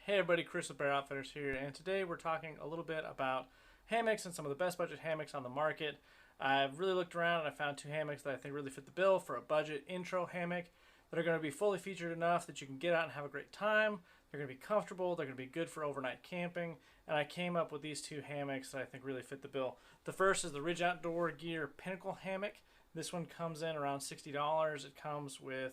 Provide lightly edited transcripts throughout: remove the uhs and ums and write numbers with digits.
Hey everybody, Chris with Bear Outfitters here, and today we're talking a little bit about hammocks and some of the best budget hammocks on the market. I've really looked around and I found two hammocks that I think really fit the bill for a budget intro hammock that are going to be fully featured enough that you can get out and have a great time. They're going to be comfortable, they're going to be good for overnight camping, and I came up with these two hammocks that I think really fit the bill. The first is the Ridge Outdoor Gear Pinnacle Hammock. This one comes in around $60. It comes with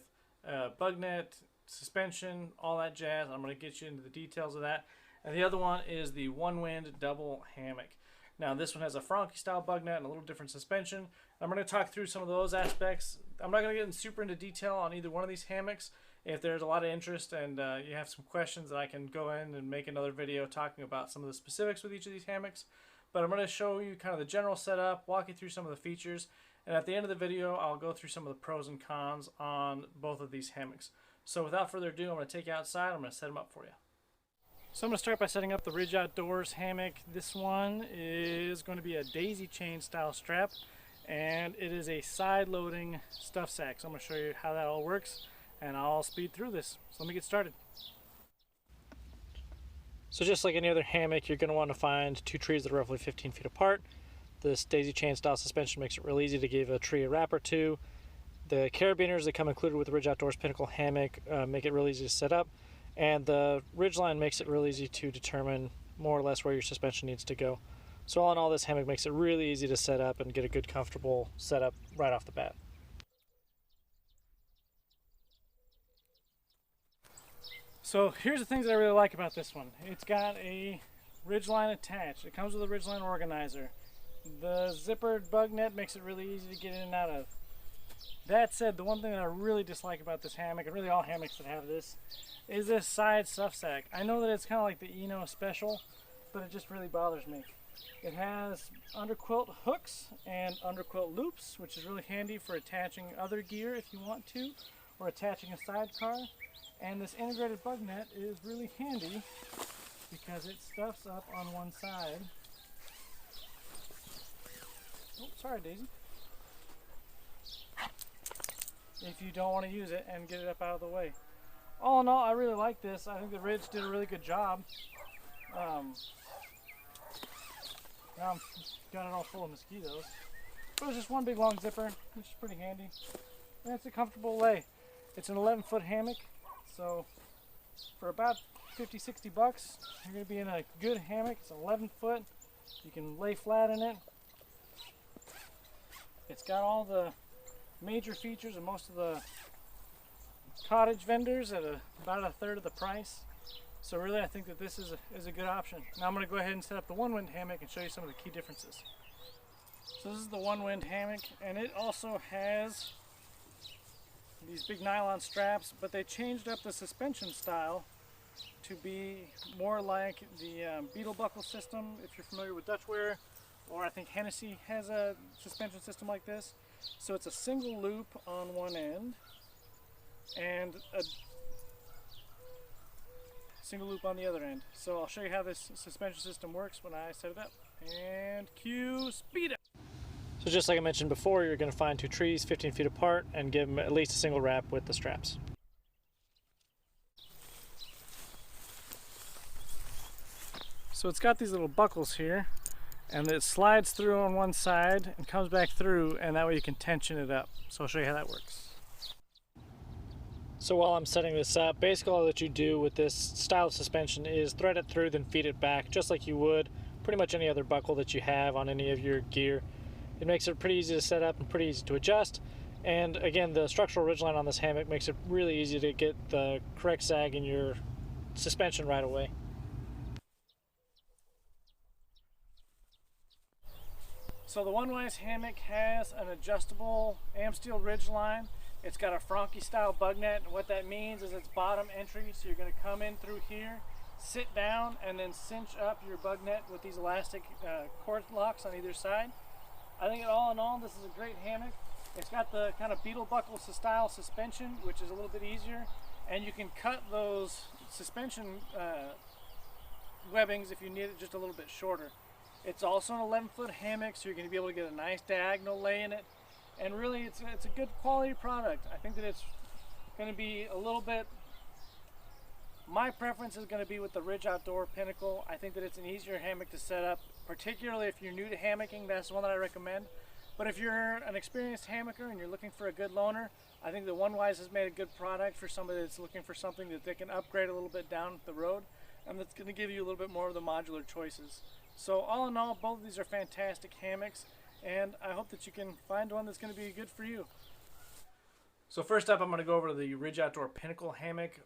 bug net, suspension, all that jazz. I'm going to get you into the details of that. And the other one is the Onewind Double Hammock. Now this one has a Franke style bug net and a little different suspension. I'm going to talk through some of those aspects. I'm not going to get super into detail on either one of these hammocks. If there's a lot of interest and you have some questions, that I can go in and make another video talking about some of the specifics with each of these hammocks. But I'm going to show you kind of the general setup, walk you through some of the features, and at the end of the video I'll go through some of the pros and cons on both of these hammocks. So without further ado, I'm going to take you outside. I'm going to set them up for you. So I'm going to start by setting up the Ridge Outdoors hammock. This one is going to be a daisy chain style strap, and it is a side loading stuff sack. So I'm going to show you how that all works, and I'll speed through this. So let me get started. So just like any other hammock, you're going to want to find two trees that are roughly 15 feet apart. This daisy chain style suspension makes it real easy to give a tree a wrap or two. The carabiners that come included with the Ridge Outdoors Pinnacle Hammock make it real easy to set up, and the ridgeline makes it real easy to determine more or less where your suspension needs to go. So all in all, this hammock makes it really easy to set up and get a good comfortable setup right off the bat. So here's the things that I really like about this one. It's got a ridgeline attached. It comes with a ridgeline organizer. The zippered bug net makes it really easy to get in and out of. That said, the one thing that I really dislike about this hammock, and really all hammocks that have this, is this side stuff sack. I know that it's kind of like the Eno Special, but it just really bothers me. It has underquilt hooks and underquilt loops, which is really handy for attaching other gear if you want to, or attaching a sidecar. And this integrated bug net is really handy because it stuffs up on one side. Oh, sorry, Daisy. If you don't want to use it and get it up out of the way. All in all, I really like this. I think the Ridge did a really good job. Now I'm got it all full of mosquitoes. But it's just one big long zipper, which is pretty handy. And it's a comfortable lay. It's an 11-foot hammock, so for about 50-60 bucks, you're going to be in a good hammock. It's 11 foot. You can lay flat in it. It's got all the major features of most of the cottage vendors at about a third of the price. So really I think that this is a good option. Now I'm going to go ahead and set up the Onewind hammock and show you some of the key differences. So this is the Onewind hammock, and it also has these big nylon straps, but they changed up the suspension style to be more like the beetle buckle system, if you're familiar with Dutchware, or I think Hennessy has a suspension system like this. So it's a single loop on one end and a single loop on the other end. So I'll show you how this suspension system works when I set it up. And cue speed up. So just like I mentioned before, you're going to find two trees 15 feet apart and give them at least a single wrap with the straps. So it's got these little buckles here, and it slides through on one side and comes back through, and that way you can tension it up. So I'll show you how that works. So while I'm setting this up, basically all that you do with this style of suspension is thread it through, then feed it back, just like you would pretty much any other buckle that you have on any of your gear. It makes it pretty easy to set up and pretty easy to adjust. And again, the structural ridgeline on this hammock makes it really easy to get the correct sag in your suspension right away. So the Onewind hammock has an adjustable Amsteel ridgeline. It's got a Franke style bug net, and what that means is it's bottom entry, so you're going to come in through here, sit down, and then cinch up your bug net with these elastic cord locks on either side. I think all in all, this is a great hammock. It's got the kind of beetle buckle style suspension, which is a little bit easier, and you can cut those suspension webbings if you need it just a little bit shorter. It's also an 11-foot hammock, so you're going to be able to get a nice diagonal lay in it. And really, it's a good quality product. I think that it's going to be a little bit My preference is going to be with the Ridge Outdoor Pinnacle. I think that it's an easier hammock to set up, particularly if you're new to hammocking. That's the one that I recommend. But if you're an experienced hammocker and you're looking for a good loner, I think the Onewind has made a good product for somebody that's looking for something that they can upgrade a little bit down the road, and that's going to give you a little bit more of the modular choices. So all in all, both of these are fantastic hammocks, and I hope that you can find one that's going to be good for you. So first up, I'm going to go over the Ridge Outdoor Pinnacle hammock.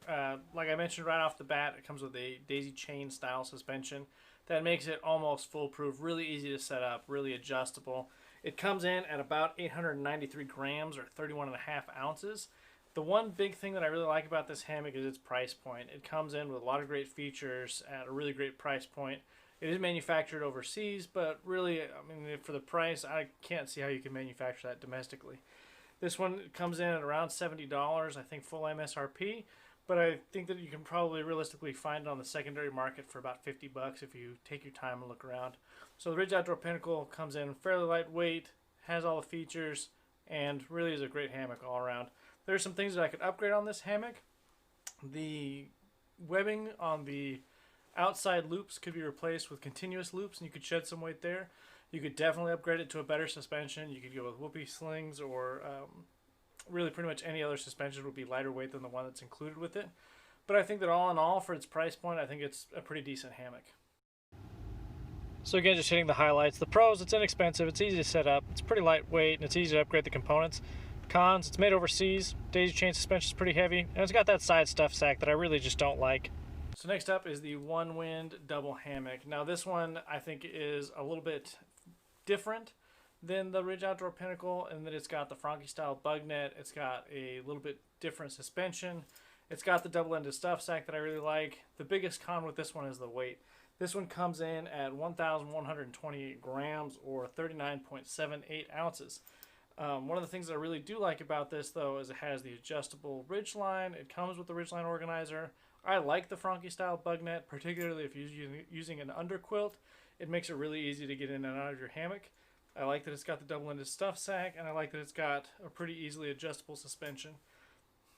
Like I mentioned right off the bat, it comes with a daisy chain style suspension that makes it almost foolproof, really easy to set up, really adjustable. It comes in at about 893 grams or 31.5 ounces. The one big thing that I really like about this hammock is its price point. It comes in with a lot of great features at a really great price point. It is manufactured overseas, but really, I mean, for the price, I can't see how you can manufacture that domestically. This one comes in at around $70, I think full MSRP, but I think that you can probably realistically find it on the secondary market for about 50 bucks if you take your time and look around. So the Ridge Outdoor Pinnacle comes in fairly lightweight, has all the features, and really is a great hammock all around. There's some things that I could upgrade on this hammock. The webbing on the outside loops could be replaced with continuous loops, and you could shed some weight there. You could definitely upgrade it to a better suspension. You could go with whoopee slings, or really pretty much any other suspension would be lighter weight than the one that's included with it. But I think that all in all, for its price point, I think it's a pretty decent hammock. So again, just hitting the highlights. The pros, it's inexpensive, it's easy to set up, it's pretty lightweight, and it's easy to upgrade the components. Cons, it's made overseas, daisy chain suspension is pretty heavy, and it's got that side stuff sack that I really just don't like. So next up is the Onewind double hammock. Now this one I think is a little bit different than the Ridge Outdoor Pinnacle in that it's got the Franke style bug net, it's got a little bit different suspension, it's got the double-ended stuff sack that I really like. The biggest con with this one is the weight. This one comes in at 1,128 grams or 39.78 ounces. One of the things that I really do like about this, though, is it has the adjustable ridgeline. It comes with the ridgeline organizer. I like the Franke style bug net, particularly if you're using an underquilt. It makes it really easy to get in and out of your hammock. I like that it's got the double-ended stuff sack, and I like that it's got a pretty easily adjustable suspension.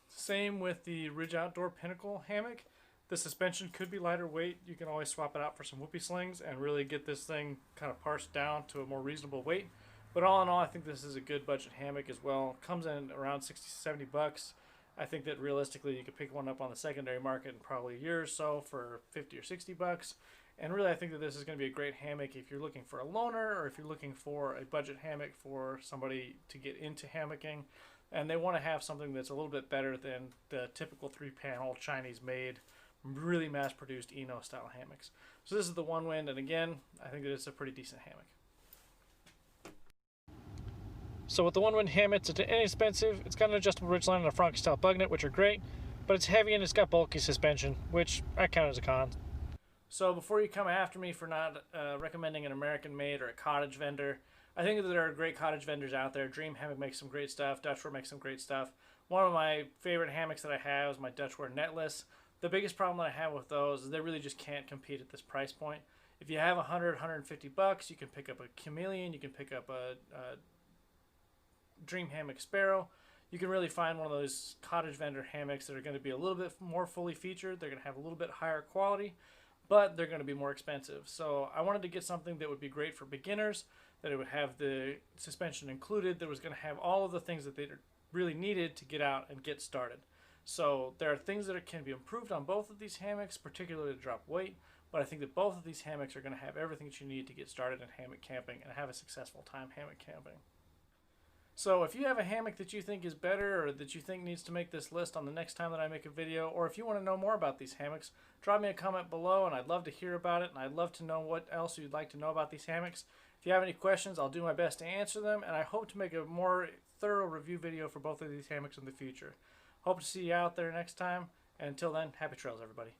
Same with the Ridge Outdoor Pinnacle hammock. The suspension could be lighter weight. You can always swap it out for some whoopee slings and really get this thing kind of parsed down to a more reasonable weight. But all in all, I think this is a good budget hammock as well. Comes in around 60-70 bucks. I think that realistically you could pick one up on the secondary market in probably a year or so for 50 or 60 bucks. And really I think that this is going to be a great hammock if you're looking for a loner or if you're looking for a budget hammock for somebody to get into hammocking and they want to have something that's a little bit better than the typical 3-panel Chinese made really mass-produced Eno style hammocks. So this is the Onewind, and again, I think that it's a pretty decent hammock. So with the Onewind hammock, it's inexpensive. It's got an adjustable ridgeline and a Franke style bug net, which are great, but it's heavy and it's got bulky suspension, which I count as a con. So before you come after me for not recommending an American-made or a cottage vendor, I think that there are great cottage vendors out there. Dream Hammock makes some great stuff. Dutchware makes some great stuff. One of my favorite hammocks that I have is my Dutchware Netless. The biggest problem that I have with those is they really just can't compete at this price point. If you have 150 bucks, you can pick up a Chameleon, you can pick up a Dream Hammock Sparrow. You can really find one of those cottage vendor hammocks that are going to be a little bit more fully featured. They're going to have a little bit higher quality, but they're going to be more expensive. So I wanted to get something that would be great for beginners, that it would have the suspension included, that was going to have all of the things that they really needed to get out and get started. So there are things that can be improved on both of these hammocks, particularly to drop weight, but I think that both of these hammocks are going to have everything that you need to get started in hammock camping and have a successful time hammock camping. So if you have a hammock that you think is better or that you think needs to make this list on the next time that I make a video, or if you want to know more about these hammocks, drop me a comment below and I'd love to hear about it, and I'd love to know what else you'd like to know about these hammocks. If you have any questions, I'll do my best to answer them, and I hope to make a more thorough review video for both of these hammocks in the future. Hope to see you out there next time, and until then, happy trails, everybody.